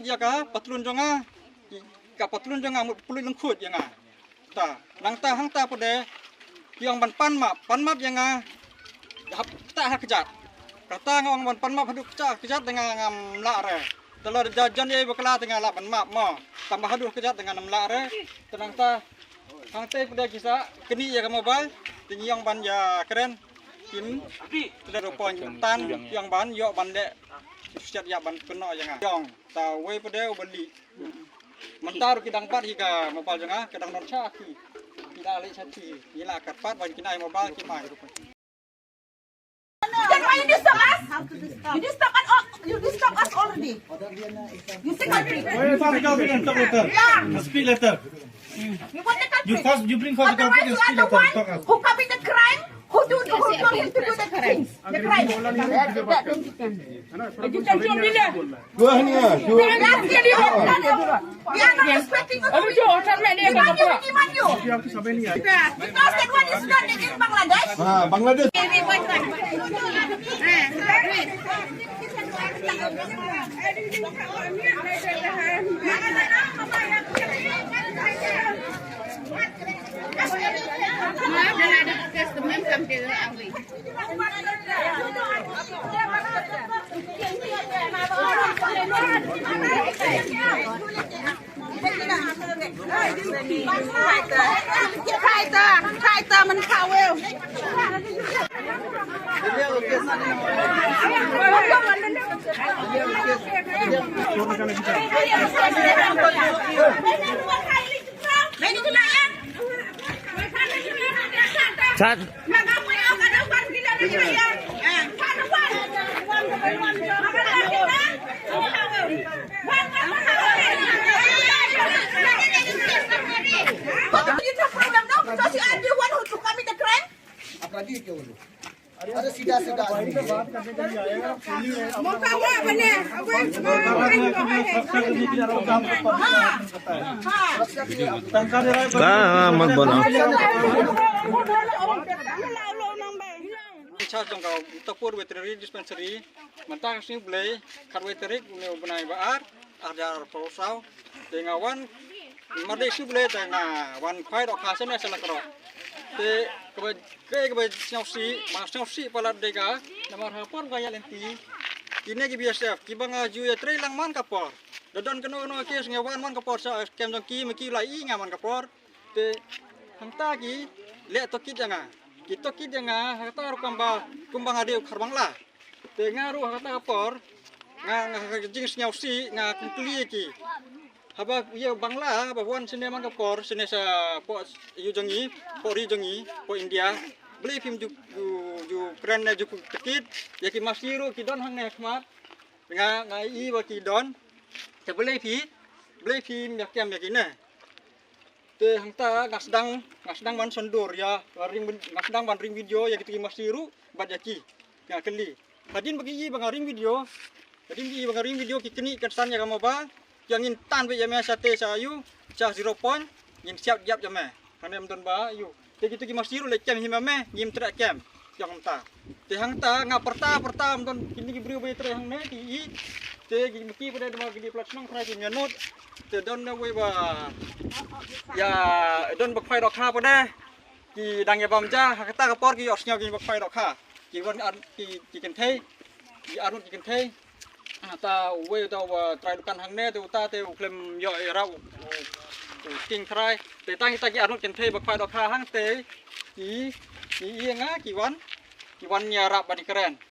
ya ka patlun jonga ka patlun jonga mu pulun lengkut yang ta nang ta hang ta pade yang ban pan map yang ta ha kejat kata ngawang ban pan map hadu kejat dengan ngam la re telur jajan ye bekala dengan la ban map mo tambah hadu kejat dengan ngam la re tenang ta hang te pade kisah keni ya ka mobile tinggi yang ban ya keren kim tidak rupa tan yang ban yo ban de setiap ya ban kena yang tahu we pada beli mentar kidang pat hingga mobile jengah kadang non caki tidak alih caki ila karpat bagi kinai mobile kimai Then why you disturb us? You disturb us. You disturb us already. You say country. Yeah. Speak letter. You want the country. You bring for the Otherwise, company. you are the one who commit the crime. Who told him to do the crime? The crime. Gua ni ah. We are not expecting you to demand you. Because that one is not in Bangladesh. Bangladesh. Khai mình khao eo. Chat. Because you are the one who took me the crime. अपराधी क्यों बोलो? अरे सीधा सीधा Mत बोलो cha jong kau tapur veterinary dispensary mentang sing blay kar veterinik ne benai baar ada prosau dengan wan made su blay dengan wan khoi dok khasen asal kro te ke siau si pala dega namar hapor gaya lenti kine ki biasa ki banga ju ya tre lang man kapor dodon keno kes ngewan man kapor sa kem jong ki meki lai ngaman kapor te hangta ki le tokit janga kita kita kata kumbang adil karbang lah, tengah kata kapor, jenis nyausi kumpuli ki, haba ia bangla, bawan sini mang kapor, sini sa po yujangi, po rijangi, po India, beli film ju keren ju tekit, ya ki masiru ki don hang nekmat, ngai baki don, te beli film ya kiam ya kine. Te hangta ngasdang man sondur ya ngasdang ban ring video ya gitu masiru badaki ya keli hadin bagi bang ring video ki keni kan san ya kamoba yang in tan be ya me sate sayu cha 0 point yang siap yap ya me kanem don ba yu te gitu ki masiru le kem hima me yim tra kem yang ta te hangta ngaperta don kini ki brio be tre hang ne ki te ki pada dema ki platnong khrai ki nyanut te don na we ba ya don bak phai dok kha pada ki dang ya bamja kata kapor ki osnya ki bak phai dok kha ki won ki ken thei ki arut ki ken thei ta we ta trai dukan hang ne tu ta te klem yo rau king khrai te tang ta ki arut ken thei bak phai dok kha hang te ki nga ki wan ya rap bani keren